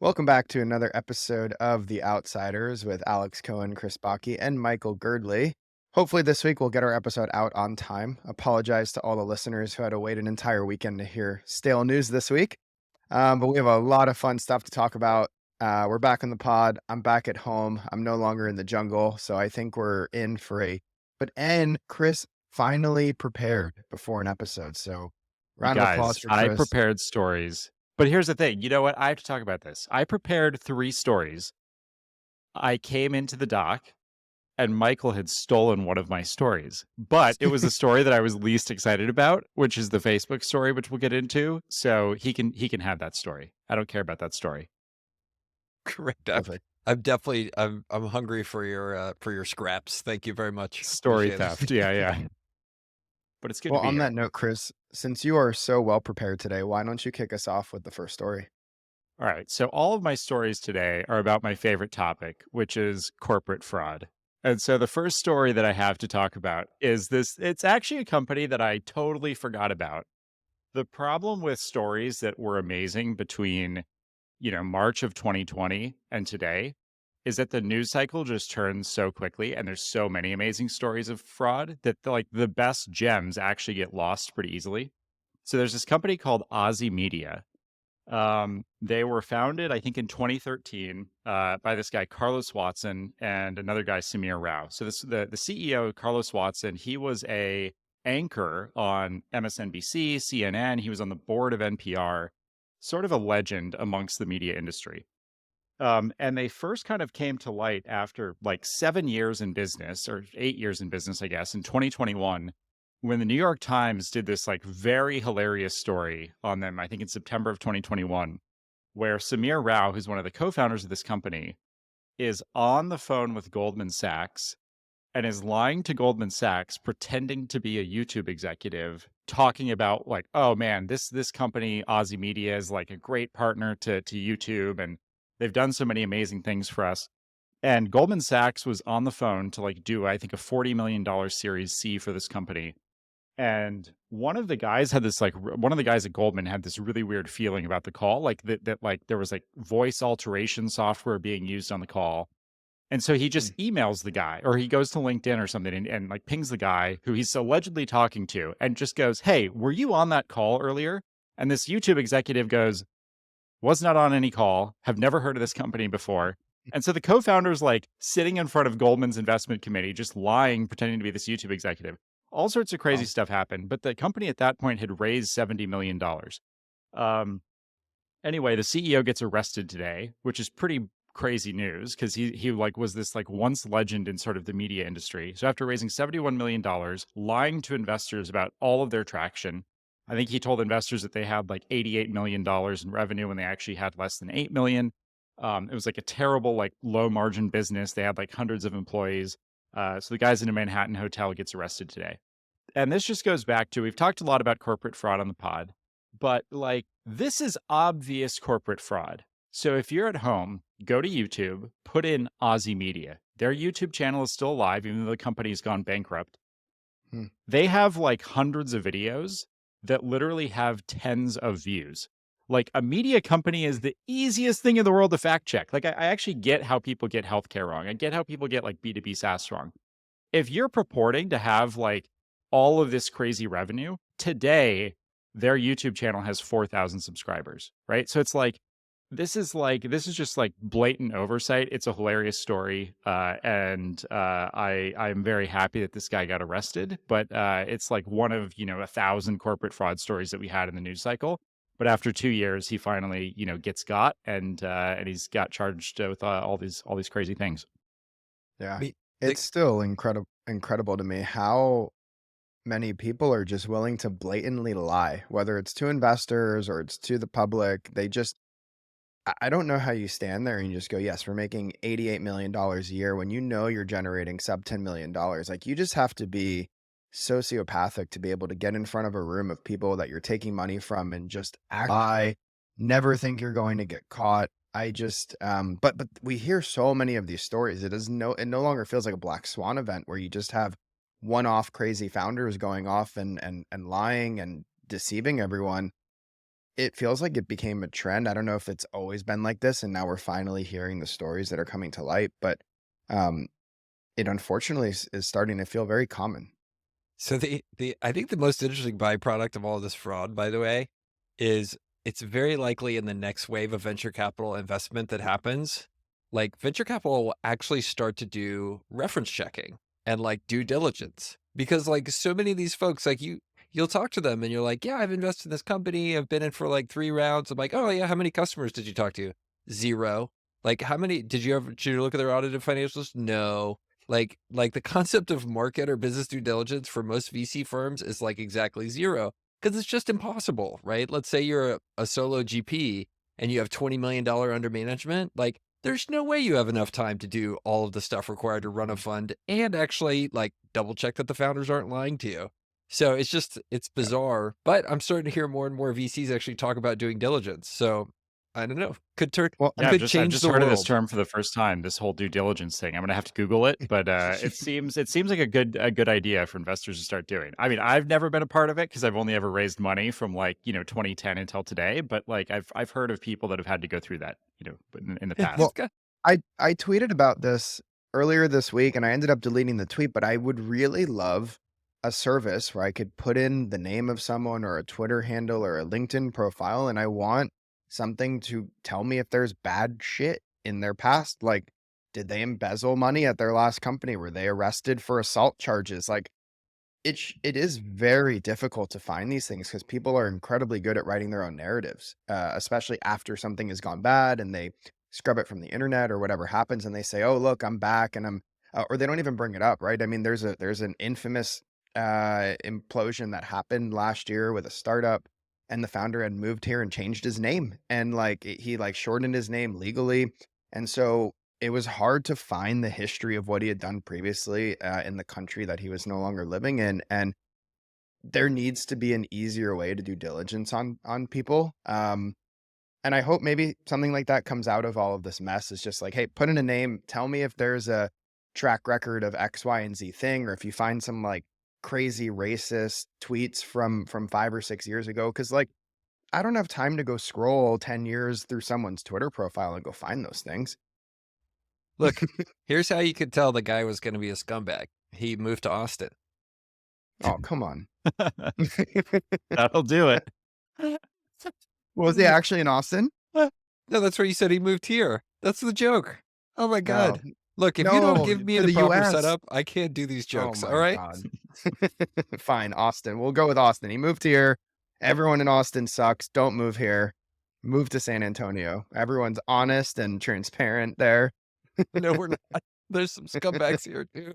Welcome back to another episode of The Outsiders with Alex Cohen, Chris Baki, and Michael Girdley. Hopefully, this week we'll get our episode out on time. Apologize to all the listeners who had to wait an entire weekend to hear stale news this week. But we have a lot of fun stuff to talk about. We're back in the pod. I'm back at home. I'm no longer in the jungle. So I think we're in for and Chris finally prepared before an episode. So You round of applause guys, for I Chris. prepared stories. But here's the thing. You know what? I have to talk about this. I prepared 3 stories. I came into the dock and Michael had stolen one of my stories. But it was the story that I was least excited about, which is the Facebook story, which we'll get into. So he can have that story. I don't care about that story. Correct. Perfect. I'm hungry for your scraps. Thank you very much. Story Appreciate theft. it. Yeah, yeah. But it's good Well, to be on here. that note, Chris, since you are so well prepared today, why don't you kick us off with the first story? All right. So all of my stories today are about my favorite topic, which is corporate fraud. And so the first story that I have to talk about is this. It's actually a company that I totally forgot about. The problem with stories that were amazing between, March of 2020 and today is that the news cycle just turns so quickly and there's so many amazing stories of fraud that the best gems actually get lost pretty easily. So there's this company called Ozy Media. They were founded, I think, in 2013 by this guy Carlos Watson and another guy Samir Rao. So the CEO Carlos Watson, he was a anchor on MSNBC, CNN. He was on the board of NPR, sort of a legend amongst the media industry. And they first kind of came to light after like 7 years in business or 8 years in business, I guess, in 2021 when the New York Times did this like very hilarious story on them, I think in September of 2021, where Samir Rao, who's one of the co-founders of this company, is on the phone with Goldman Sachs and is lying to Goldman Sachs, pretending to be a YouTube executive, talking about like, oh man, this company, Ozy Media, is like a great partner to YouTube, and they've done so many amazing things for us. And Goldman Sachs was on the phone to like do, I think, a $40 million Series C for this company. And one of the guys had this like one of the guys at Goldman had this really weird feeling about the call, like that like there was like voice alteration software being used on the call. And so he just Mm. emails the guy, or he goes to LinkedIn or something and like pings the guy who he's allegedly talking to and just goes, "Hey, were you on that call earlier?" And this YouTube executive goes, "Was not on any call, have never heard of this company before." And so the co-founder's like sitting in front of Goldman's investment committee, just lying, pretending to be this YouTube executive. All sorts of crazy Wow. stuff happened, but the company at that point had raised $70 million. Um, Anyway, the CEO gets arrested today, which is pretty crazy news because he like was this like once legend in sort of the media industry. So after raising $71 million, lying to investors about all of their traction, I think he told investors that they had like $88 million in revenue when they actually had less than 8 million. It was like a terrible like low margin business. They had like hundreds of employees. So the guy's in a Manhattan hotel gets arrested today. And this just goes back to, we've talked a lot about corporate fraud on the pod, but like this is obvious corporate fraud. So if you're at home, go to YouTube, put in Ozy Media. Their YouTube channel is still alive, even though the company's gone bankrupt. Hmm. They have like hundreds of videos that literally have tens of views. Like a media company is the easiest thing in the world to fact check. Like I actually get how people get healthcare wrong. I get how people get like B2B SaaS wrong. If you're purporting to have like all of this crazy revenue today, their YouTube channel has 4,000 subscribers, right? So it's this is just like blatant oversight. It's a hilarious story, and I'm very happy that this guy got arrested. But it's like one of 1,000 corporate fraud stories that we had in the news cycle. But after 2 years, he finally gets got, and he's got charged with all these crazy things. Yeah. Me, It's still incredible to me how many people are just willing to blatantly lie, whether it's to investors or it's to the public. I don't know how you stand there and you just go, yes, we're making $88 million a year when you know you're generating sub $10 million. Like you just have to be sociopathic to be able to get in front of a room of people that you're taking money from and just act lie, never think you're going to get caught. But we hear so many of these stories. It no longer feels like a black swan event where you just have one-off crazy founders going off and lying and deceiving everyone. it feels like it became a trend. I don't know if it's always been like this, and now we're finally hearing the stories that are coming to light, but, um, it unfortunately is starting to feel very common. So the I think the most interesting byproduct of all this fraud, by the way, is it's very likely in the next wave of venture capital investment that happens, like venture capital will actually start to do reference checking and like due diligence because like so many of these folks, like you'll talk to them and you're like, yeah, I've invested in this company. I've been in for like 3 rounds. I'm like, oh yeah, how many customers did you talk to? Zero. Like how many did you look at their audited financials? No. Like the concept of market or business due diligence for most VC firms is like exactly zero because it's just impossible, right? Let's say you're a solo GP and you have $20 million under management. Like there's no way you have enough time to do all of the stuff required to run a fund and actually like double check that the founders aren't lying to you. So it's bizarre, but I'm starting to hear more and more VCs actually talk about doing diligence. So I don't know, Well, Yeah, could I've change just the heard of this world. term for the first time, this whole due diligence thing. I'm gonna have to Google it, but, it seems like a good idea for investors to start doing. I mean, I've never been a part of it because 'cause I've only ever raised money from, like, 2010 until today, but, like, I've heard of people that have had to go through that, in the It's well, past. got I tweeted about this earlier this week, and I ended up deleting the tweet, but I would really love a service where I could put in the name of someone or a Twitter handle or a LinkedIn profile, and I want something to tell me if there's bad shit in their past. Like, did they embezzle money at their last company? Were they arrested for assault charges? Like, it is very difficult to find these things because people are incredibly good at writing their own narratives, especially after something has gone bad and they scrub it from the internet or whatever happens, and they say, "Oh, look, I'm back," and or they don't even bring it up, right? I mean, there's an infamous implosion that happened last year with a startup, and the founder had moved here and changed his name, and like he like shortened his name legally, and so it was hard to find the history of what he had done previously, in the country that he was no longer living in, and there needs to be an easier way to do diligence on people, and I hope maybe something like that comes out of all of this mess. Is just like, "Hey, put in a name, tell me if there's a track record of X, Y, and Z thing, or if you find some, like, crazy racist tweets from 5 or 6 years ago." Because like, I don't have time to go scroll 10 years through someone's Twitter profile and go find those things. Look, here's how you could tell the guy was gonna be a scumbag. He moved to Austin. Oh, come on. That'll do it. Was he actually in Austin? No, that's where you said he moved here. That's the joke. Oh my Oh, god. Look, if you don't no, give me to the the proper US. setup, I can't do these Oh jokes, all my right? god. Fine, Austin. We'll go with Austin. He moved here. Everyone in Austin sucks. Don't move here. Move to San Antonio. Everyone's honest and transparent there. No, we're not. There's some scumbags here too.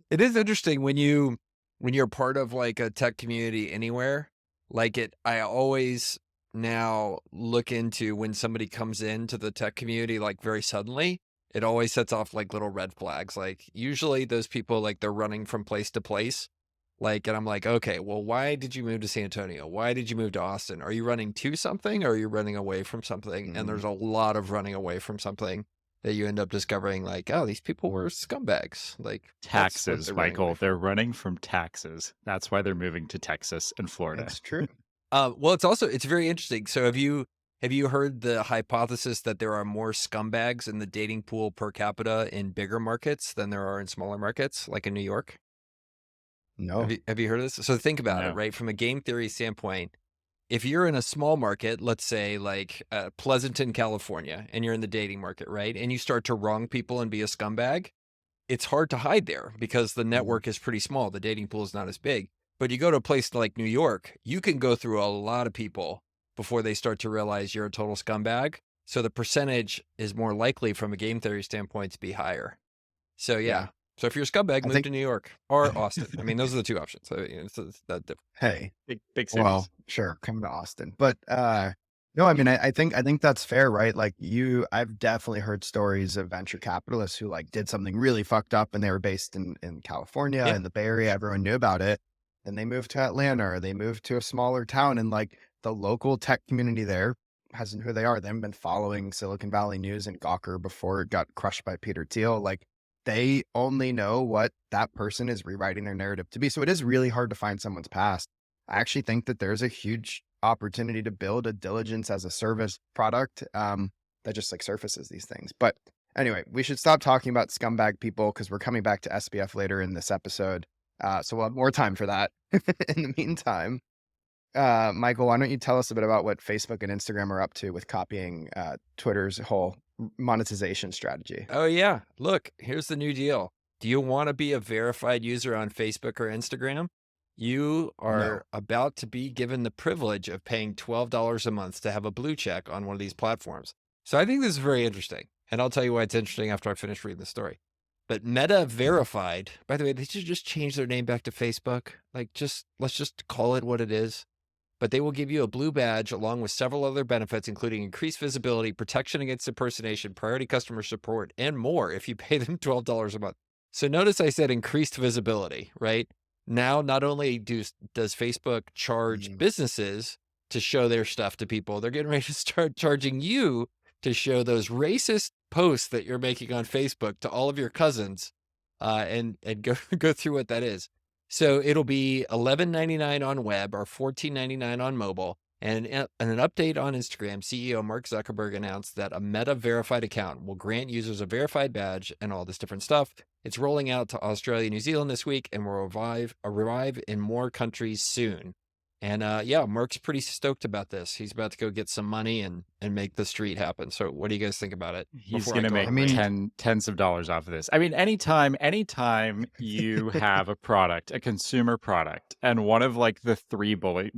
It is interesting when you're part of like a tech community anywhere, like it I always now look into when somebody comes into the tech community like very suddenly, it always sets off like little red flags. Like usually those people like they're running from place to place. Like and I'm like, "Okay, well why did you move to San Antonio? Why did you move to Austin? Are you running to something or are you running away from something?" And Mm. there's a lot of running away from something that you end up discovering like, "Oh, these people were scumbags." Like that's what Taxes, they're running away Michael. from. They're running from taxes. That's why they're moving to Texas and Florida. It's true. Well, it's very interesting. So have you heard the hypothesis that there are more scumbags in the dating pool per capita in bigger markets than there are in smaller markets, like in New York? No. Have you heard of this? So think about it, No. right? From a game theory standpoint, if you're in a small market, let's say like Pleasanton, California, and you're in the dating market, right? And you start to wrong people and be a scumbag, it's hard to hide there because the Mhm. network is pretty small. The dating pool is not as big. But you go to a place like New York, you can go through a lot of people before they start to realize you're a total scumbag. So the percentage is more likely from a game theory standpoint to be higher. So yeah. Yeah. So if you're a scumbag, I move think to New York or Austin. I mean, those are the two options. So, it's that different. hey, Big well, cities. sure, come to Austin. But, no, I mean, I think that's fair, right? Like, I've definitely heard stories of venture capitalists who, like, did something really fucked up, and they were based in California, Yeah. in the Bay Area, everyone knew about it. Then they moved to Atlanta, or they moved to a smaller town, and, like, the local tech community there hasn't who they are. They haven't been following Silicon Valley news and Gawker before it got crushed by Peter Thiel. Like, they only know what that person is rewriting their narrative to be. So it is really hard to find someone's past. I actually think that there's a huge opportunity to build a diligence as a service product that just like surfaces these things. But anyway, we should stop talking about scumbag people because we're coming back to SBF later in this episode. So we'll have more time for that. In the meantime, Michael, why don't you tell us a bit about what Facebook and Instagram are up to with copying Twitter's whole monetization strategy? Oh, yeah. Look, here's the new deal. Do you want to be a verified user on Facebook or Instagram? You No. are about to be given the privilege of paying $12 a month to have a blue check on one of these platforms. So I think this is very interesting. And I'll tell you why it's interesting after I finish reading the story. But Meta Verified, by the way, they should just change their name back to Facebook. Like, let's just call it what it is. But they will give you a blue badge along with several other benefits, including increased visibility, protection against impersonation, priority customer support, and more if you pay them $12 a month. So notice I said increased visibility, right? Now, not only does Facebook charge Mm. businesses to show their stuff to people, they're getting ready to start charging you to show those racist posts that you're making on Facebook to all of your cousins, and go through what that is. So it'll be $11.99 on web or $14.99 on mobile. And an update on Instagram, CEO Mark Zuckerberg announced that a Meta verified account will grant users a verified badge and all this different stuff. It's rolling out to Australia, New Zealand this week, and will arrive in more countries soon. And yeah, Mark's pretty stoked about this. He's about to go get some money and make the street happen. So what do you guys think about it? He's Before I going to go make on a rant? tens of dollars off of this. I mean, anytime you have a product, a consumer product, and one of like the three bullet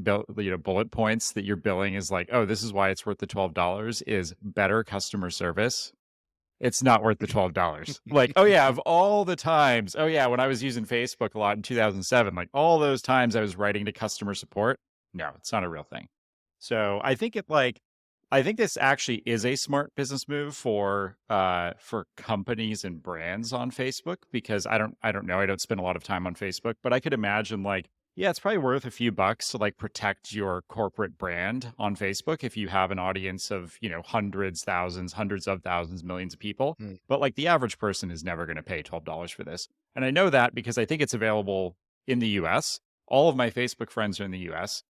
points that you're billing is like, oh, this is why it's worth the $12 is better customer service. It's not worth the $12. Like, oh yeah, of all the times, oh yeah, when I was using Facebook a lot in 2007, like all those times I was writing to customer support, no, it's not a real thing. So I think this actually is a smart business move for companies and brands on Facebook because I don't know, I don't spend a lot of time on Facebook, but I could imagine like yeah, it's probably worth a few bucks to like protect your corporate brand on Facebook if you have an audience of, you know, hundreds, thousands, hundreds of thousands, millions of people. Mm. But like the average person is never going to pay $12 for this. And I know that because I think it's available in the US. All of my Facebook friends are in the US.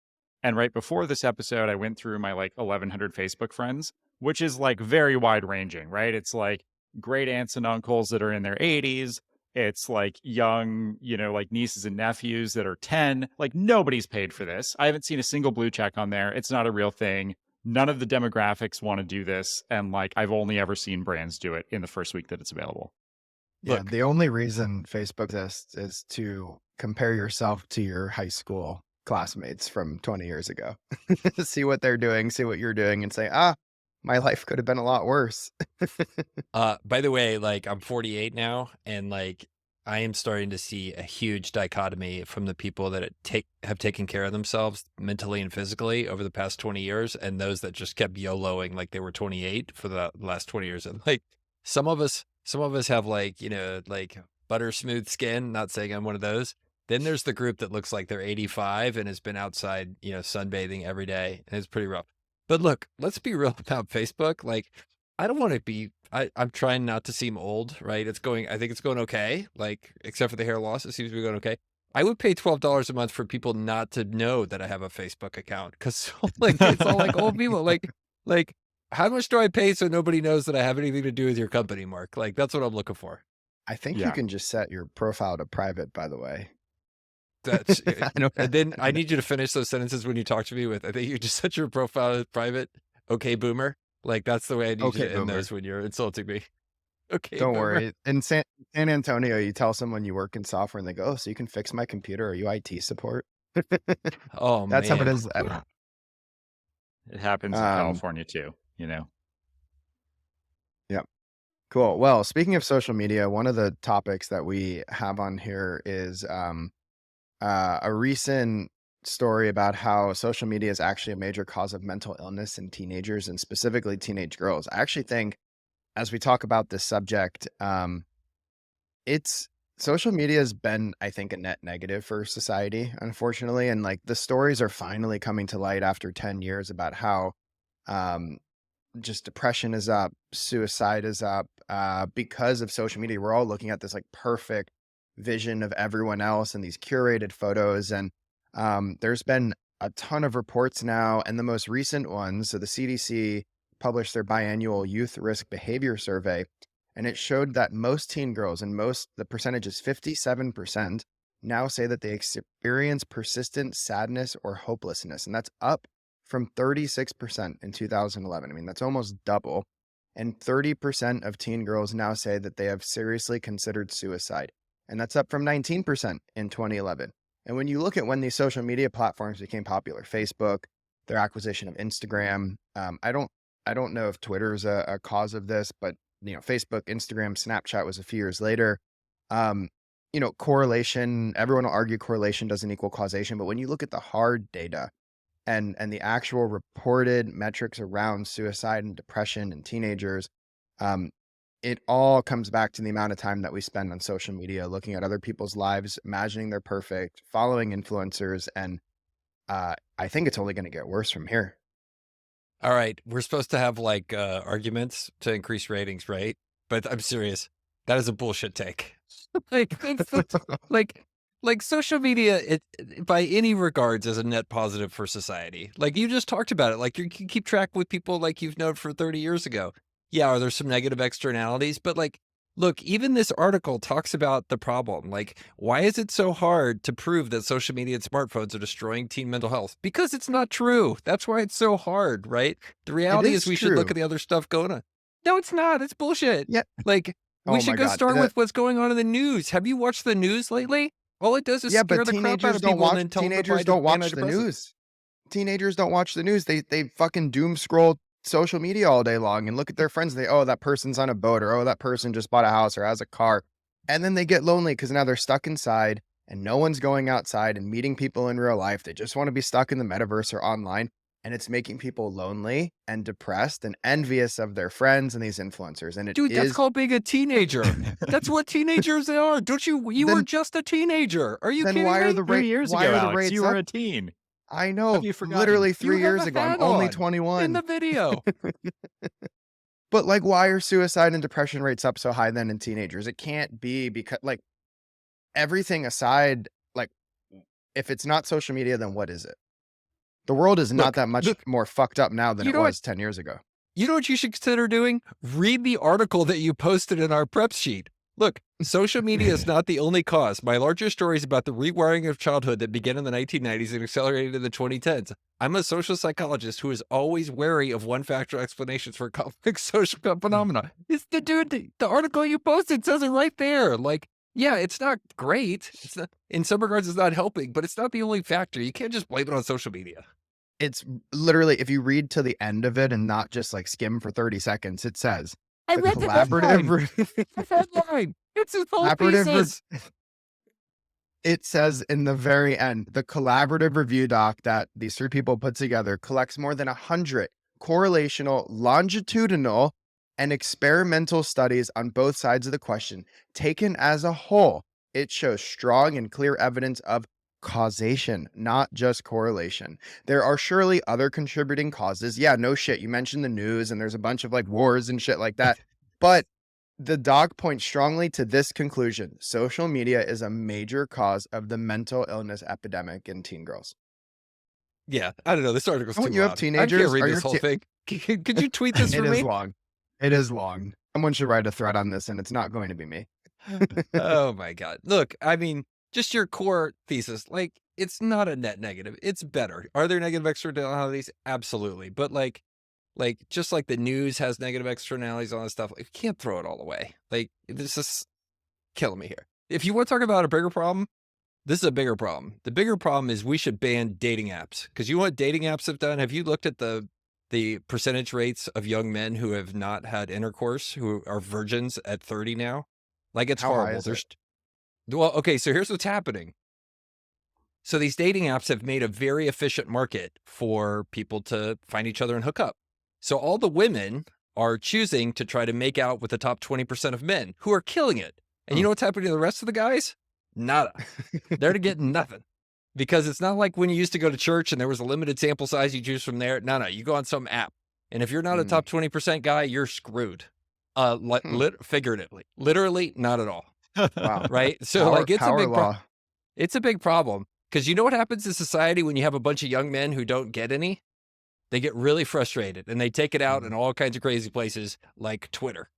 And right before this episode, I went through my like 1,100 Facebook friends, which is like very wide ranging, right? It's like great aunts and uncles that are in their 80s. It's like young, you know, like nieces and nephews that are 10. Like nobody's paid for this. I haven't seen a single blue check on there. It's not a real thing. None of the demographics want to do this. And like I've only ever seen brands do it in the first week that it's available. Yeah, Look, the only reason Facebook exists is to compare yourself to your high school classmates from 20 years ago. See what they're doing, see what you're doing, and say, ah, my life could have been a lot worse. by the way, like I'm 48 now, and like I am starting to see a huge dichotomy from the people that have taken care of themselves mentally and physically over the past 20 years, and those that just kept YOLOing like they were 28 for the last 20 years. And like some of us have like, you know, like butter smooth skin. Not saying I'm one of those. Then there's the group that looks like they're 85 and has been outside, you know, sunbathing every day, and it's pretty rough. But look, let's be real about Facebook. Like, I don't want to be. I'm trying not to seem old, right? I think it's going okay. Like, except for the hair loss, it seems to be going okay. I would pay $12 a month for people not to know that I have a Facebook account because, like, it's all like old people. Like, how much do I pay so nobody knows that I have anything to do with your company, Mark? Like, that's what I'm looking for. I think you Yeah. can just set your profile to private, by the way. That's I don't, and then I need you to finish those sentences when you talk to me with, I think you just set your profile as private. Okay, boomer. Like that's the way I need you okay, to end boomer. those when you're insulting me. Okay, Don't boomer. worry. In San Antonio, you tell someone you work in software and they go, oh, so you can fix my computer. Are you IT support? Oh That's how it man. is. It happens in Um, California too, you know. yeah. Cool. Well, speaking of social media, one of the topics that we have on here is a recent story about how social media is actually a major cause of mental illness in teenagers and specifically teenage girls. I actually think as we talk about this subject, it's social media has been, I think, a net negative for society, unfortunately. And like the stories are finally coming to light after 10 years about how um, just depression is up, suicide is up because of social media. We're all looking at this like perfect vision of everyone else and these curated photos. And there's been a ton of reports now, and the most recent ones, so the CDC published their biannual youth risk behavior survey, and it showed that most teen girls, and the percentage is 57%, now say that they experience persistent sadness or hopelessness, and that's up from 36% in 2011. I mean, that's almost double. And 30% of teen girls now say that they have seriously considered suicide. And that's up from 19% in 2011. And when you look at when these social media platforms became popular, Facebook, their acquisition of Instagram, I don't know if Twitter is a cause of this, but Facebook, Instagram, Snapchat was a few years later. Um, correlation. Everyone will argue correlation doesn't equal causation, but when you look at the hard data and the actual reported metrics around suicide and depression in teenagers, um, it all comes back to the amount of time that we spend on social media, looking at other people's lives, imagining they're perfect, following influencers, and I think it's only going to get worse from here. All right, we're supposed to have like arguments to increase ratings, right? But I'm serious. That is a bullshit take. like, like, like social media, by any regards, is a net positive for society. Like you just talked about it. Like you can keep track with people like you've known for 30 years ago. Yeah, are there some negative externalities? But like, look, even this article talks about the problem. Like, why is it so hard to prove that social media and smartphones are destroying teen mental health? Because it's not true. That's why it's so hard, right? The It reality is is we should look true. at the other stuff going on. No, it's not. It's bullshit. Yeah. Like, we Oh should my go God. start with what's going on in the news. Have you watched the news lately? All it does is Yeah, scare but the crap out of people and then tell them to buy teenagers don't watch the antidepressants. news. Teenagers don't watch the news. They fucking doom scroll social media all day long and look at their friends. Oh, that person's on a boat, or oh, that person just bought a house or has a car. And then they get lonely because now they're stuck inside and no one's going outside and meeting people in real life. They just want to be stuck in the metaverse or online. And it's making people lonely and depressed and envious of their friends and these influencers. And it Dude, that's is called being a teenager. That's what teenagers are. Don't you were then just a teenager. Are you then kidding me? 3 years why ago, are the Alex, you rates were up? a teen. I Have know, you forgotten? literally You 3 have years a ago. I'm hat only on in 21. the video. But, like, why are suicide and depression rates up so high then in teenagers? It can't be because, like, everything aside, like, if it's not social media, then what is it? The world is not Look, that much look, more fucked up now than you it know what? was 10 years ago. You know what you should consider doing? Read the article that you posted in our prep sheet. Look, social media is not the only cause. My larger story is about the rewiring of childhood that began in the 1990s and accelerated in the 2010s. I'm a social psychologist who is always wary of one-factor explanations for complex social phenomena. It's the article you posted says it right there. Like, yeah, it's not great. It's not, in some regards, it's not helping, but it's not the only factor. You can't just blame it on social media. It's literally, if you read to the end of it and not just, like, skim for 30 seconds, it says, I "The read the headline. collaborative The headline. It's his whole collaborative re thesis. it says in the very end, the collaborative review doc that these 3 people put together collects more than 100 correlational, longitudinal, and experimental studies on both sides of the question. Taken as a whole, it shows strong and clear evidence of causation, not just correlation. There are surely other contributing causes. Yeah, no shit. You mentioned the news, and there's a bunch of, like, wars and shit like that. But the doc points strongly to this conclusion: social media is a major cause of the mental illness epidemic in teen girls. Yeah, I don't know. This article's too Don't you have long. I can't teenagers? read Are this your whole te thing. Could you tweet this It for is me? long. It is long. Someone should write a thread on this, and it's not going to be me. Oh my God. Look, I mean, just your core thesis, like, it's not a net negative. It's better. Are there negative externalities? Absolutely. But just like the news has negative externalities on this stuff, you can't throw it all away. Like, this is killing me here. If you want to talk about a bigger problem, this is a bigger problem. The bigger problem is we should ban dating apps. Because you know what dating apps have done? Have you looked at the percentage rates of young men who have not had intercourse, who are virgins at 30 now? Like, it's How high horrible. is it? Well, okay, so here's what's happening. So these dating apps have made a very efficient market for people to find each other and hook up. So all the women are choosing to try to make out with the top 20% of men who are killing it. And you Hmm. know what's happening to the rest of the guys? Nada. They're getting nothing. Because it's not like when you used to go to church and there was a limited sample size you choose from there. No, you go on some app. And if you're not a Mm. top 20% guy, you're screwed. Hmm. Figuratively. Literally, not at all. Wow. Right? So like it's a Power big problem. law. It's a big problem. Because you know what happens in society when you have a bunch of young men who don't get any? They get really frustrated and they take it out in Mhm. all kinds of crazy places like Twitter.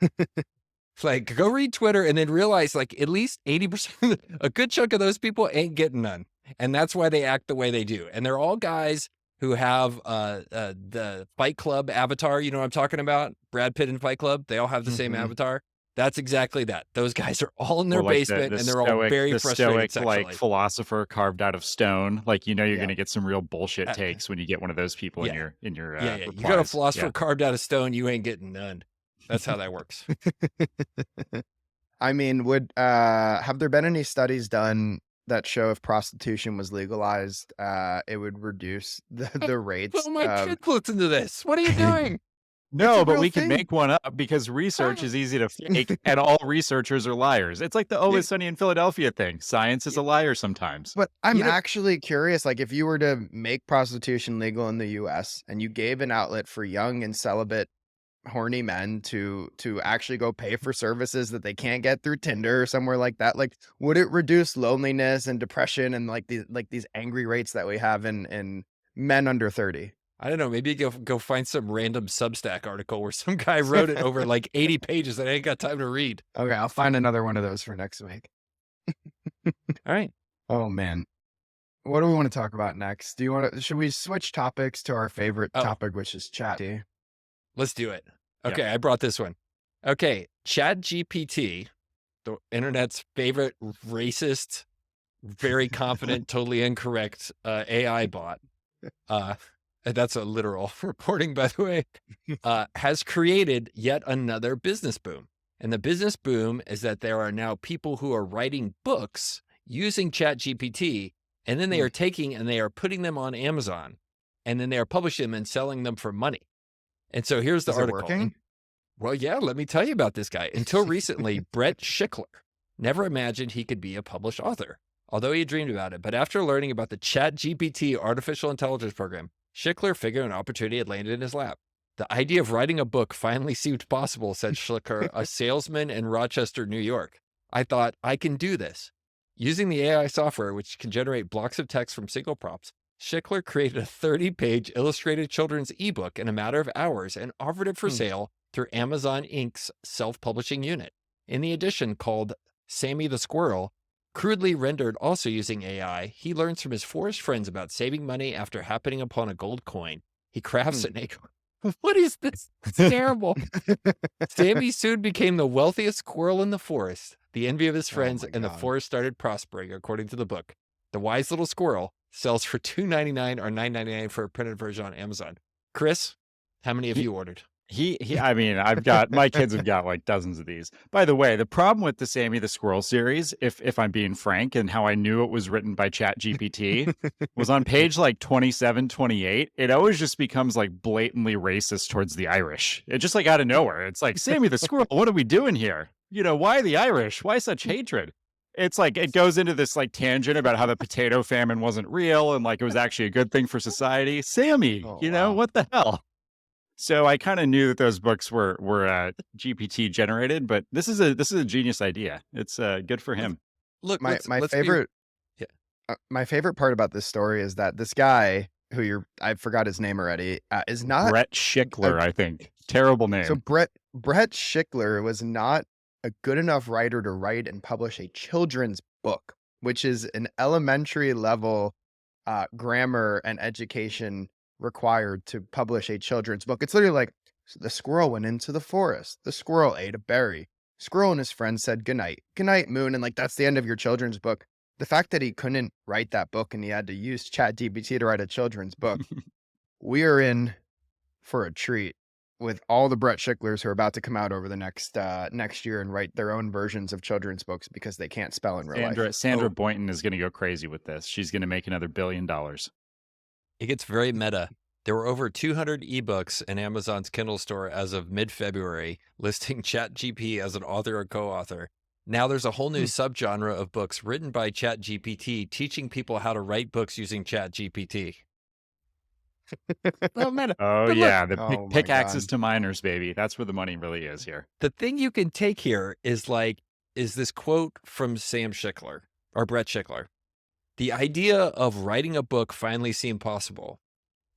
It's like, go read Twitter and then realize like at least 80%, a good chunk of those people ain't getting none. And that's why they act the way they do. And they're all guys who have the Fight Club avatar. You know what I'm talking about? Brad Pitt and Fight Club. They all have the same Mhm. avatar. That's exactly that. Those guys are all in their Or like basement and they're all very the frustrated stoic like sexually. philosopher carved out of stone. Like you're Yeah. gonna get some real bullshit Uh, takes when you get one of those people yeah. in your Yeah. You got a replies. philosopher Yeah. carved out of stone. You ain't getting none. That's how that works. I mean, would have there been any studies done that show if prostitution was legalized, it would reduce the rates Well, my of kids listen to this. What are you doing? It's a No, but real we can thing. make one up because research Ah. is easy to fake, and all researchers are liars. It's like the You, Always Sunny in Philadelphia thing. Science is you, a liar sometimes. But I'm you know, actually curious, like, if you were to make prostitution legal in the US and you gave an outlet for young and celibate horny men to actually go pay for services that they can't get through Tinder or somewhere like that, like, would it reduce loneliness and depression and, these angry rates that we have in men under 30? I don't know. Maybe go find some random Substack article where some guy wrote it over like 80 pages that I ain't got time to read. Okay, I'll find another one of those for next week. All right, Oh, man. What do we wanna talk about next? Do you wanna should we switch topics to our favorite oh, topic, which is chat? let's do it. Yeah. Okay, I brought this one. Okay, Chat GPT, the internet's favorite racist, very confident, totally incorrect AI bot. That's a literal reporting, by the way. Has created yet another business boom. And the business boom is that there are now people who are writing books using ChatGPT, and then they Hmm. are taking and they are putting them on Amazon, and then they are publishing them and selling them for money. And so here's the Is it article. working? Well, yeah, let me tell you about this guy. Until recently, Brett Schickler never imagined he could be a published author, although he dreamed about it. But after learning about the ChatGPT artificial intelligence program, Schickler figured an opportunity had landed in his lap. The idea of writing a book finally seemed possible, said Schlicker, a salesman in Rochester, New York. I thought, I can do this. Using the AI software, which can generate blocks of text from single prompts, Schickler created a 30-page illustrated children's ebook in a matter of hours and offered it for Hmm. sale through Amazon Inc.'s self-publishing unit. In the edition called Sammy the Squirrel, crudely rendered also using AI, he learns from his forest friends about saving money after happening upon a gold coin. He crafts Hmm. an acorn. What is this? It's terrible. Sammy soon became the wealthiest squirrel in the forest, the envy of his Oh friends, my and the god. forest started prospering, according to the book. The wise little squirrel sells for $2.99 or $9.99 for a printed version on Amazon. Chris, how many have He, you ordered? I mean, I've got my kids have got like dozens of these. By the way, the problem with the Sammy the Squirrel series, if I'm being frank, and how I knew it was written by Chat GPT was on page like 27, 28. It always just becomes like blatantly racist towards the Irish. It just like out of nowhere. It's like, Sammy the Squirrel, what are we doing here? You know, why the Irish? Why such hatred? It's like it goes into this like tangent about how the potato famine wasn't real and like it was actually a good thing for society. Sammy, Oh you know, wow. what the hell? So I kind of knew that those books were GPT generated, but this is a genius idea. It's good for Let's, him. look, My my let's be favorite yeah. my favorite part about this story is that this guy who I forgot his name already, is not Brett a Schickler, I think. Terrible so name. Brett Schickler was not a good enough writer to write and publish a children's book, which is an elementary level grammar and education required to publish a children's book. It's literally like the squirrel went into the forest. The squirrel ate a berry. Squirrel and his friend said goodnight. Goodnight, moon. And like that's the end of your children's book. The fact that he couldn't write that book and he had to use Chat GPT to write a children's book, we are in for a treat with all the Brett Schicklers who are about to come out over the next year and write their own versions of children's books because they can't spell in real life. Sandra Oh, Boynton is going to go crazy with this. She's going to make another $1 billion. it gets very meta. There were over 200 ebooks in Amazon's Kindle store as of mid-February, listing ChatGPT as an author or co-author. Now there's a whole new Hmm. subgenre of books written by ChatGPT teaching people how to write books using ChatGPT. Oh, meta. Oh But look, yeah, the Oh my pickaxes god. to miners, baby. That's where the money really is here. the thing you can take here is this quote from Sam Schickler or Brett Schickler. The idea of writing a book finally seemed possible.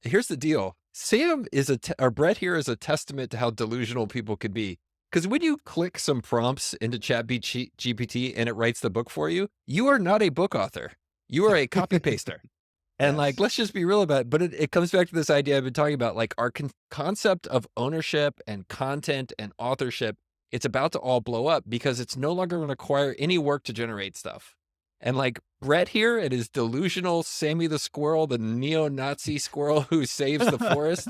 Here's the deal. Sam is or Brett here is a testament to how delusional people could be. Because when you click some prompts into GPT and it writes the book for you, you are not a book author. You are a copy paster. And like, Yes. let's just be real about it. But it comes back to this idea I've been talking about, like our concept of ownership and content and authorship. It's about to all blow up because it's no longer going to require any work to generate stuff. And like Brett here and his delusional Sammy the squirrel, the neo-Nazi squirrel who saves the forest,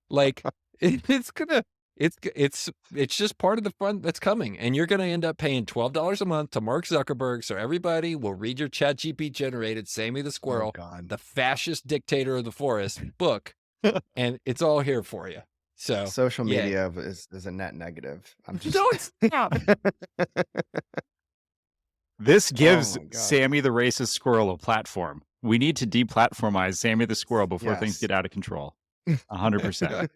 like it's gonna, it's just part of the fun that's coming. And you're gonna end up paying $12 a month to Mark Zuckerberg, so everybody will read your ChatGPT generated Sammy the Oh squirrel, God. the fascist dictator of the forest book, and it's all here for you. So Social yay. media is a net negative. I'm just. No, it's not. This Oh gives my God. Sammy the racist squirrel a platform. We need to deplatformize Sammy the squirrel before things Yes. get out of control. 100%.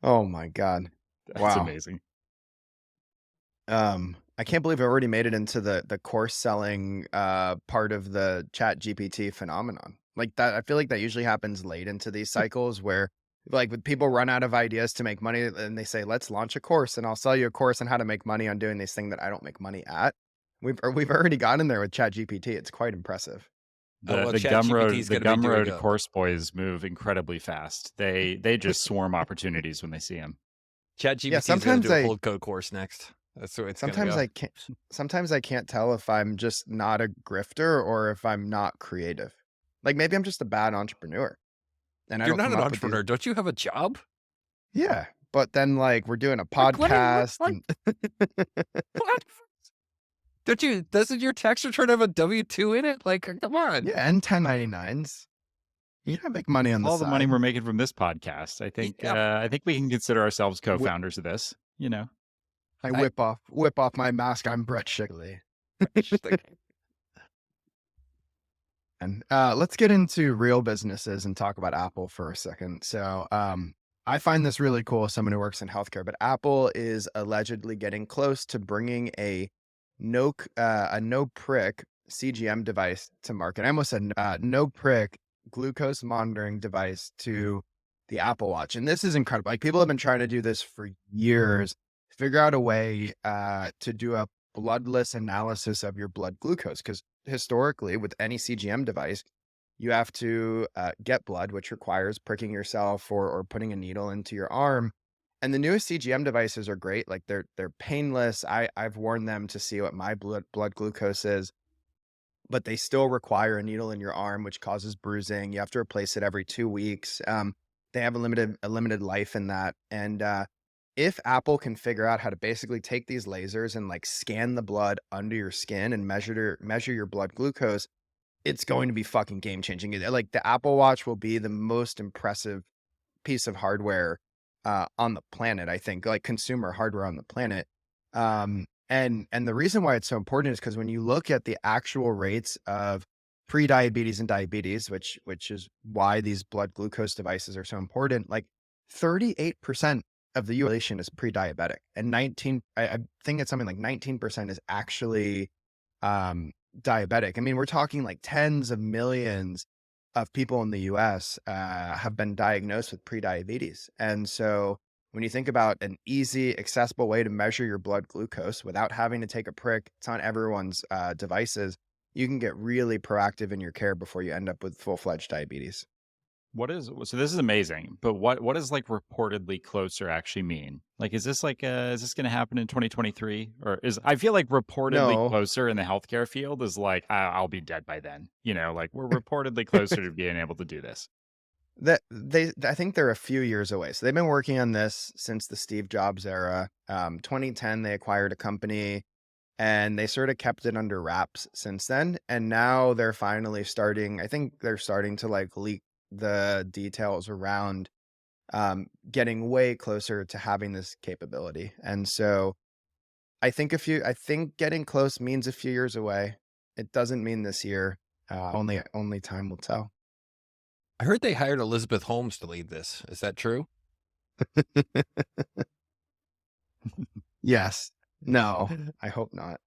Oh my God. That's Wow. amazing. I can't believe I already made it into the course selling part of the Chat GPT phenomenon. Like that, I feel like that usually happens late into these cycles where like when people run out of ideas to make money and they say, let's launch a course and I'll sell you a course on how to make money on doing this thing that I don't make money at. We've already gotten there with Chat GPT. It's quite impressive. Oh The well, the ChatGPT is The going to be doing Gumroad a course boys move incredibly fast. They just swarm opportunities when they see them. Yeah, ChatGPT is going to do a Holdco course next. That's where it's going to sometimes go. I can't tell if I'm just not a grifter or if I'm not creative. Like maybe I'm just a bad entrepreneur and I You're don't not come an up with these. entrepreneur. Don't you have a job? Yeah, but then like we're doing a Like podcast like and what? Don't you? Doesn't your tax return have a W-2 in it? Like, come on. yeah, and 1099s. You gotta make money on the All the money side. we're making from this podcast, Yeah, I think we can consider ourselves Whi- co-founders of this. You know, I I whip off my mask. I'm Brett Shigley. just like, And let's get into real businesses and talk about Apple for a second. So, I find this really cool as someone who works in healthcare, but Apple is allegedly getting close to bringing a no prick CGM device to market. I almost said no prick glucose monitoring device to the Apple Watch, and this is incredible. Like people have been trying to do this for years, figure out a way to do a bloodless analysis of your blood glucose because historically with any CGM device, you have to get blood, which requires pricking yourself or putting a needle into your arm. And the newest CGM devices are great. Like they're painless. I've worn them to see what my blood glucose is, but they still require a needle in your arm, which causes bruising. You have to replace it every 2 weeks. They have a limited life in that. And if Apple can figure out how to basically take these lasers and like scan the blood under your skin and measure your blood glucose, it's going to be fucking game changing. Like the Apple Watch will be the most impressive piece of hardware on the planet. I think like consumer hardware on the planet. And the reason why it's so important is because when you look at the actual rates of pre-diabetes and diabetes, which is why these blood glucose devices are so important, like 38% of the US population is pre-diabetic, and I think it's something like 19% is actually um, diabetic. I mean, we're talking like tens of millions of people in the US have been diagnosed with prediabetes. And so when you think about an easy, accessible way to measure your blood glucose without having to take a prick, it's on everyone's devices. You can get really proactive in your care before you end up with full-fledged diabetes. what is so? This is amazing, but what does like reportedly closer actually mean? Like, is this going to happen in 2023, or is I feel like reportedly No, closer in the healthcare field is like I'll be dead by then. You know, like we're reportedly closer to being able to do this. I think they're a few years away. So they've been working on this since the Steve Jobs era. 2010, they acquired a company and they sort of kept it under wraps since then. And now they're finally starting, I think they're starting to like leak the details around getting way closer to having this capability. And so I think getting close means a few years away. It doesn't mean this year. Only time will tell. I heard they hired Elizabeth Holmes to lead this. Is that true? Yes. No, I hope not.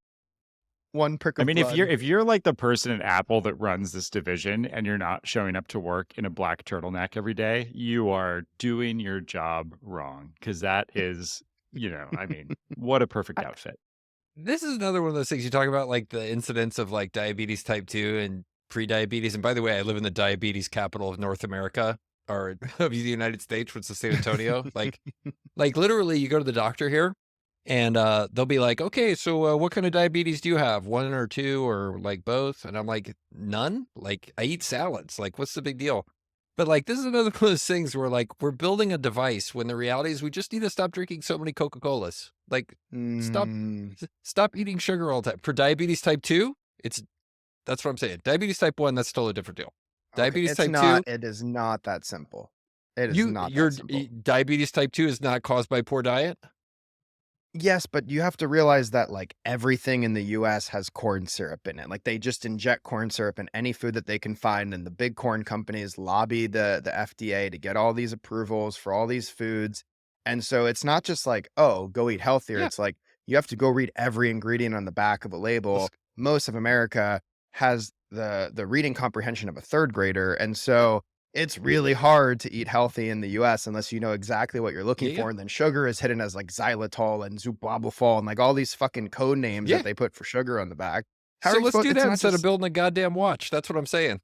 one prick I of mean, if you're blood. if you're like the person at Apple that runs this division and you're not showing up to work in a black turtleneck every day, you are doing your job wrong because that is, I mean, what a perfect I, outfit. this is another one of those things you talk about, like the incidence of like diabetes type 2 and pre-diabetes. And by the way, I live in the diabetes capital of North America, or of the United States, which is San Antonio. Like literally, you go to the doctor here, and they'll be like, "Okay, so what kind of diabetes do you have? One or two, or like both?" And I'm like, "None. Like I eat salads. Like what's the big deal?" But like this is another one of those things where like we're building a device when the reality is we just need to stop drinking so many Coca-Colas. Like stop Mm, stop eating sugar all the time. For diabetes type 2, it's that's what I'm saying. Diabetes type 1, that's a totally different deal. okay, Diabetes type 2, it is not that simple. It is not that simple. diabetes type 2 is not caused by poor diet? Yes, but you have to realize that, like, everything in the US has corn syrup in it. Like, they just inject corn syrup in any food that they can find, and the big corn companies lobby the FDA to get all these approvals for all these foods. And so it's not just like, "Oh, go eat healthier." Yeah. It's like, you have to go read every ingredient on the back of a Let's label. Most of America has the reading comprehension of a 3rd grader, and so it's really hard to eat healthy in the US unless you know exactly what you're looking yeah, yeah. for, and then sugar is hidden as, like, xylitol and zubabafol and, like, all these fucking code names that Yeah. they put for sugar on the back. How are So you let's supposed? do It's that not instead of just building a goddamn watch. That's what I'm saying.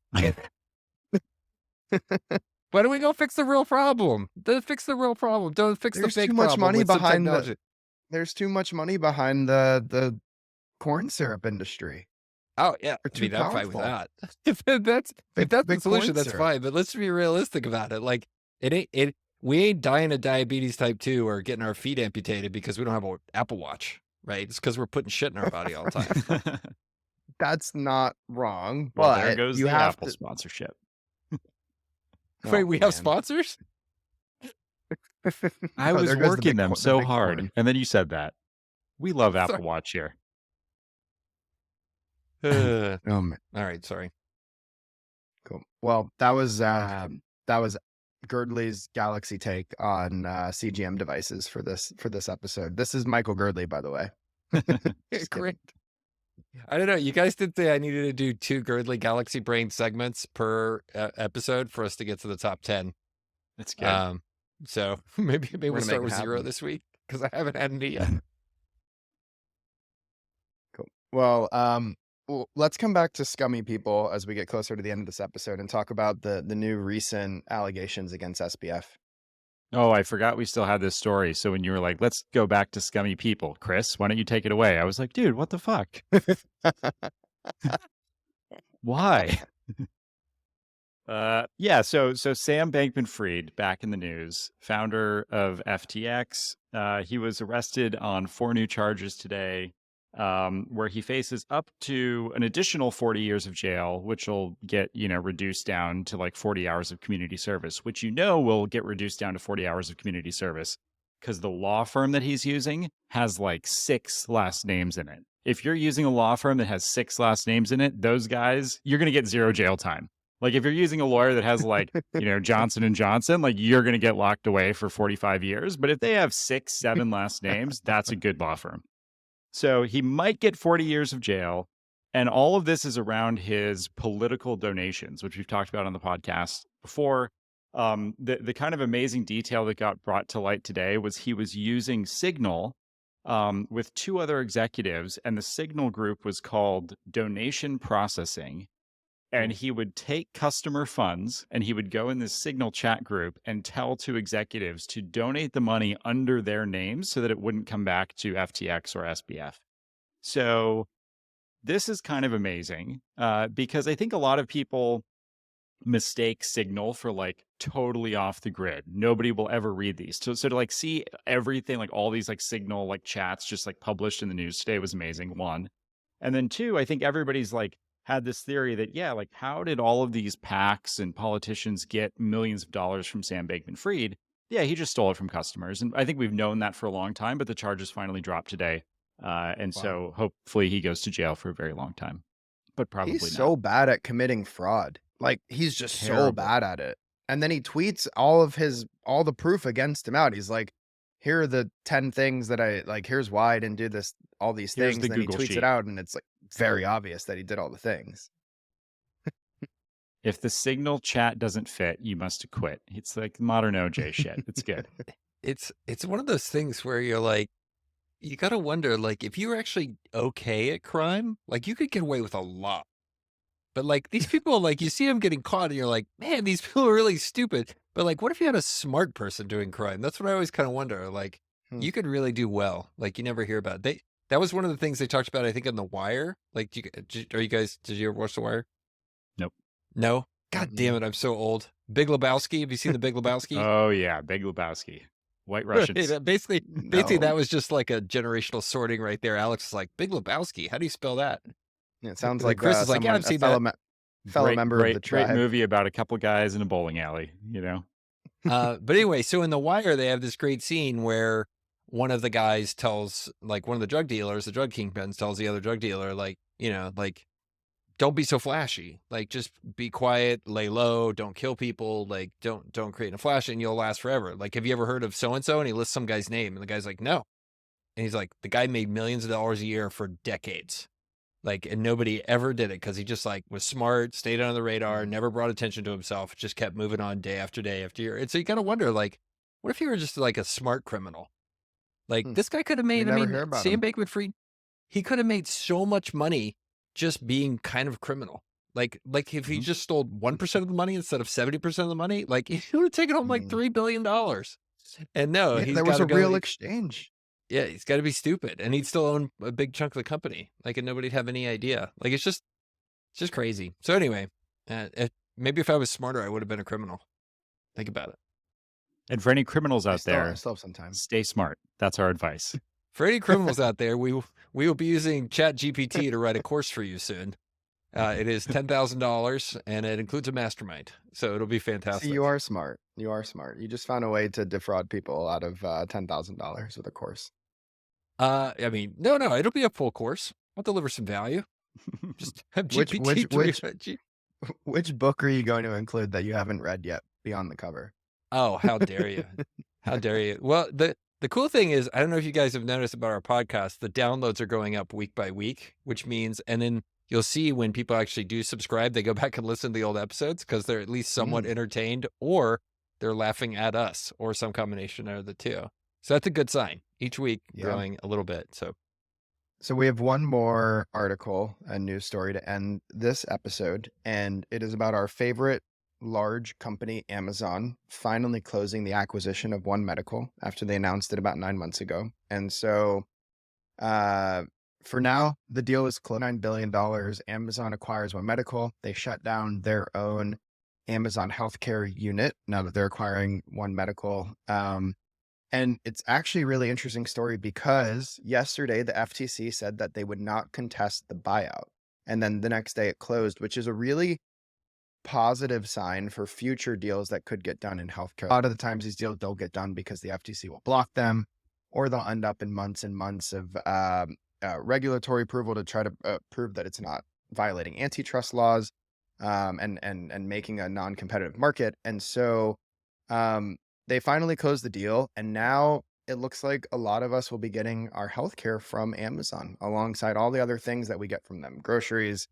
Why don't we go fix the real problem? Fix the real problem. Don't fix the there's too fake much problem money with some behind technology. the corn syrup industry. Oh, yeah. They're I too mean, I'm fine with powerful. that. If that's the Big solution, corn that's syrup. fine. But let's be realistic about it. Like we ain't dying of diabetes type 2 or getting our feet amputated because we don't have an Apple Watch, right? It's because we're putting shit in our body all the time. That's not wrong, Well, there but goes you the have Apple to. sponsorship. Wait, Oh, we have man. sponsors? I Oh, was there goes working them the so big hard, corn. and then you said that. We love Sorry. Apple Watch here. Oh, man. All right, sorry. Cool. Well, that was Girdley's Galaxy take on CGM devices for this episode. This is Michael Girdley, by the way. Just Great. kidding. I don't know. You guys did say I needed to do 2 Girdley Galaxy Brain segments per episode for us to get to the top 10. That's good. So maybe We're we'll gonna make start it with 0 happen. this week because I haven't had any yet. Cool. Well, let's come back to scummy people as we get closer to the end of this episode and talk about the new recent allegations against SBF. Oh, I forgot we still had this story. So when you were like, let's go back to scummy people, Chris, why don't you take it away? I was like, dude, what the fuck? Why? Yeah, so Sam Bankman-Fried, back in the news, founder of FTX, he was arrested on 4 new charges today, where he faces up to an additional 40 years of jail, which will get, reduced down to like 40 hours of community service, which will get reduced down to 40 hours of community service because the law firm that he's using has like 6 last names in it. If you're using a law firm that has 6 last names in it, those guys, you're going to get 0 jail time. Like if you're using a lawyer that has like, Johnson and Johnson, like you're going to get locked away for 45 years. But if they have 6, 7 last names, that's a good law firm. So he might get 40 years of jail. And all of this is around his political donations, which we've talked about on the podcast before. The kind of amazing detail that got brought to light today was he was using Signal with 2 other executives, and the Signal group was called Donation Processing. And he would take customer funds and he would go in this Signal chat group and tell 2 executives to donate the money under their names so that it wouldn't come back to FTX or SBF. So this is kind of amazing because I think a lot of people mistake Signal for like totally off the grid. Nobody will ever read these. So to like see everything, like all these like Signal like chats just like published in the news today was amazing, 1. And then 2, I think everybody's like had this theory that, yeah, like how did all of these PACs and politicians get millions of dollars from Sam Bankman-Fried? Yeah, he just stole it from customers. And I think we've known that for a long time, but the charges finally dropped today. And Wow. so hopefully he goes to jail for a very long time, but probably He's not. so bad at committing fraud. Like, he's just so Terrible. bad at it. And then he tweets all the proof against him out. He's like, here are the 10 things that I like, here's why I didn't do this, all these Here's things. the Then he Google tweets it sheet. out and it's like very obvious that he did all the things. If the signal chat doesn't fit, you must quit. It's like modern OJ shit. It's good. It's one of those things where you're like, you gotta wonder, like, if you were actually okay at crime, like, you could get away with a lot. But, like, these people, like, you see them getting caught and you're like, "Man, these people are really stupid." But, like, what if you had a smart person doing crime? That's what I always kinda wonder, like, Hmm. you could really do well, like, you never hear about it. That was one of the things they talked about, I think, on The Wire. Like, did you ever watch The Wire? Nope. No? God damn Mm-mm. it, I'm so old. Big Lebowski, have you seen The Big Lebowski? Oh yeah, Big Lebowski. White Right, Russians. basically, No. that was just like a generational sorting right there. Alex is like, "Big Lebowski, how do you spell that?" It And sounds then like Chris is like, "Yeah, someone, I've seen that." fellow member of the Great tribe. movie about a couple guys in a bowling alley, you know? But anyway, so in The Wire, they have this great scene where one of the guys tells, like, one of the drug dealers, the drug kingpins tells the other drug dealer, like, like, "Don't be so flashy. Like, just be quiet, lay low, don't kill people, like, don't create a flash and you'll last forever. Like, have you ever heard of so and so?" And he lists some guy's name, and the guy's like, "No." And he's like, "The guy made millions of dollars a year for decades. Like, and nobody ever did it because he just, like, was smart, stayed under the radar, Mhm. never brought attention to himself, just kept moving on day after day after year." And so you gotta wonder, like, what if you were just like a smart criminal? Like, Hmm. this guy could have We made, I never mean, hear about Sam him. Bankman-Fried, he could have made so much money just being kind of criminal. Like if he Mhm. just stole 1% of the money instead of 70% of the money, like, he would have taken home like Mhm. $3 billion. And no, Yeah, he's there was gotta a go. real exchange. Yeah, he's gotta be stupid, and he'd still own a big chunk of the company, like, and nobody'd have any idea. Like, it's just crazy. So anyway, maybe if I was smarter, I would have been a criminal. Think about it. And for any criminals out I there, still have some time. stay smart. That's our advice. For any criminals out there, we will be using ChatGPT to write a course for you soon. It is $10,000 and it includes a mastermind, so it'll be See, you fantastic. are smart. You are smart. You just found a way to defraud people out of $10,000 with a course. I mean, no, it'll be a full course. I'll deliver some value. Just have Which GPT which three. which which book are you going to include that you haven't read yet beyond the cover? Oh, how dare you? How dare you? Well, the cool thing is, I don't know if you guys have noticed about our podcast, the downloads are going up week by week, which means, and then you'll see when people actually do subscribe, they go back and listen to the old episodes because they're at least somewhat Mm, entertained, or they're laughing at us, or some combination of the two. So that's a good sign. Each week yeah. growing a little bit. So So we have one more article and news story to end this episode, and it is about our favorite large company, Amazon, finally closing the acquisition of One Medical after they announced it about 9 months ago. And so, uh, for now, the deal is closed. $9 billion. Amazon acquires One Medical. They shut down their own Amazon healthcare unit now that they're acquiring One Medical. And it's actually a really interesting story because yesterday the FTC said that they would not contest the buyout. And then the next day it closed, which is a really positive sign for future deals that could get done in healthcare. A lot of the times these deals don't get done because the FTC will block them, or they'll end up in months and months of regulatory approval to try to prove that it's not violating antitrust laws, and making a non-competitive market. And so they finally closed the deal, and now it looks like a lot of us will be getting our healthcare from Amazon alongside all the other things that we get from them, groceries,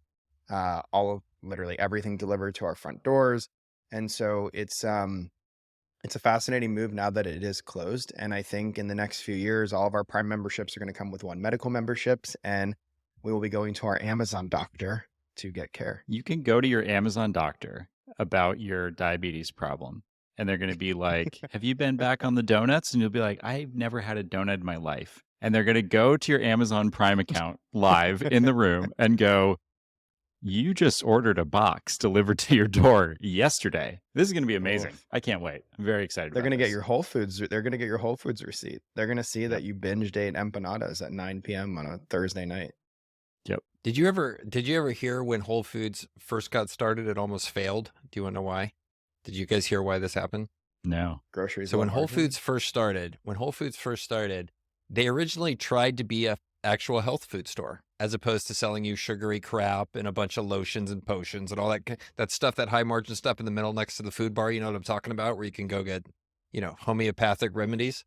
all of literally everything delivered to our front doors. And so it's a fascinating move now that it is closed. And I think in the next few years, all of our Prime memberships are going to come with One Medical memberships, and we will be going to our Amazon doctor to get care. You can go to your Amazon doctor about your diabetes problem, and they're going to be like, "Have you been back on the donuts?" And you'll be like, "I've never had a donut in my life." And they're going to go to your Amazon Prime account live in the room and go, "You just ordered a box delivered to your door yesterday. This is going to be amazing. Oof. I can't wait. I'm very excited They're about gonna get this." your Whole Foods. They're gonna get your Whole Foods receipt. They're gonna see Yep. that you binged ate empanadas at 9 p.m. on a Thursday night. Yep. did you ever hear when Whole Foods first got started, it almost failed? Do you want to know why? Did you guys hear why this happened? No. Groceries So low when margin. Whole Foods first started, they originally tried to be a actual health food store, as opposed to selling you sugary crap and a bunch of lotions and potions and all that stuff, that high margin stuff in the middle next to the food bar. You know what I'm talking about, where you can go get, homeopathic remedies.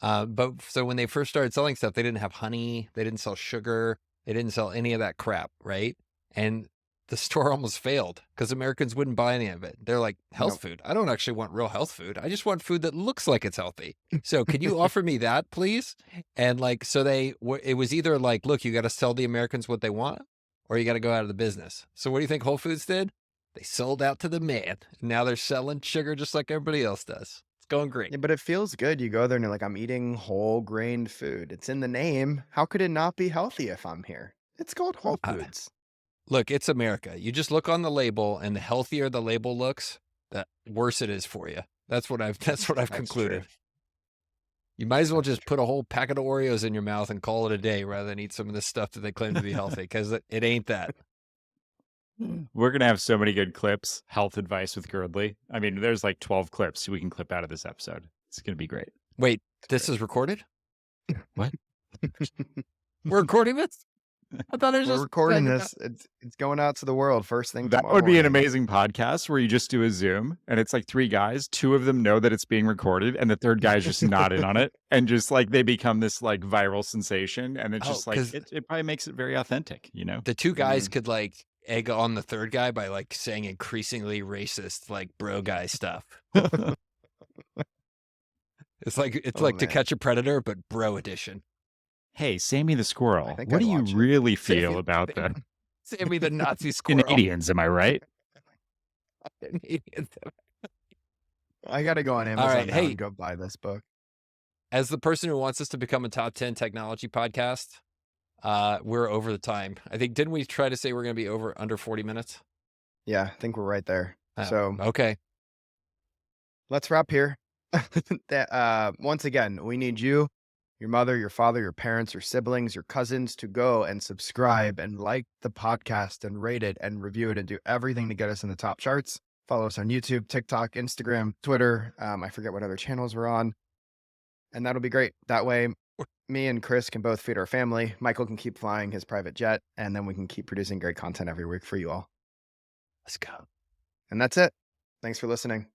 But so when they first started selling stuff, they didn't have honey, they didn't sell sugar, They didn't sell any of that crap, right? And the store almost failed because Americans wouldn't buy any of it. They're like, health Nope. food? I don't actually want real health food. I just want food that looks like it's healthy. So can you offer me that, please? And like, so it was either like, look, you got to sell the Americans what they want, or you got to go out of the business. So what do you think Whole Foods did? They sold out to the man. Now they're selling sugar just like everybody else does. It's going great. Yeah, but it feels good. You go there and you're like, I'm eating whole grain food. It's in the name. How could it not be healthy if I'm here? It's called Whole Foods. Look, it's America. You just look on the label, and the healthier the label looks, the worse it is for you. That's what I've concluded. True. You might as well That's just put a whole packet of Oreos in your mouth and call it a day rather than eat some of this stuff that they claim to be healthy, because it ain't that. We're going to have so many good clips. Health advice with Girdley. I mean, there's like 12 clips we can clip out of this episode. It's going to be great. Wait, this is recorded? What? We're recording this? I thought it was We're just recording this. It's going out to the world first thing That tomorrow would be an morning. amazing podcast where you just do a Zoom and it's like 3 guys. 2 of them know that it's being recorded and the third guy is just not in on it. And just like they become this like viral sensation. And it's just like, 'cause it probably makes it very authentic, you know? the 2 guys could like egg on the third guy by like saying increasingly racist, like bro guy stuff. It's like Oh, To man. Catch a Predator, but bro edition. Hey, Sammy the Squirrel, think what I'd do you watch it. really feel about the Sammy the Nazi squirrel. Canadians? Am I right? I got to go on Amazon right, now hey. and go buy this book. As the person who wants us to become a top 10 technology podcast, we're over the time. I think, didn't we try to say we're going to be under 40 minutes? Yeah, I think we're right there. Oh, So okay. let's wrap here. Once again, we need you, your mother, your father, your parents, your siblings, your cousins to go and subscribe and like the podcast and rate it and review it and do everything to get us in the top charts. Follow us on YouTube, TikTok, Instagram, Twitter. I forget what other channels we're on. And that'll be great. That way, me and Chris can both feed our family. Michael can keep flying his private jet, and then we can keep producing great content every week for you all. Let's go. And that's it. Thanks for listening.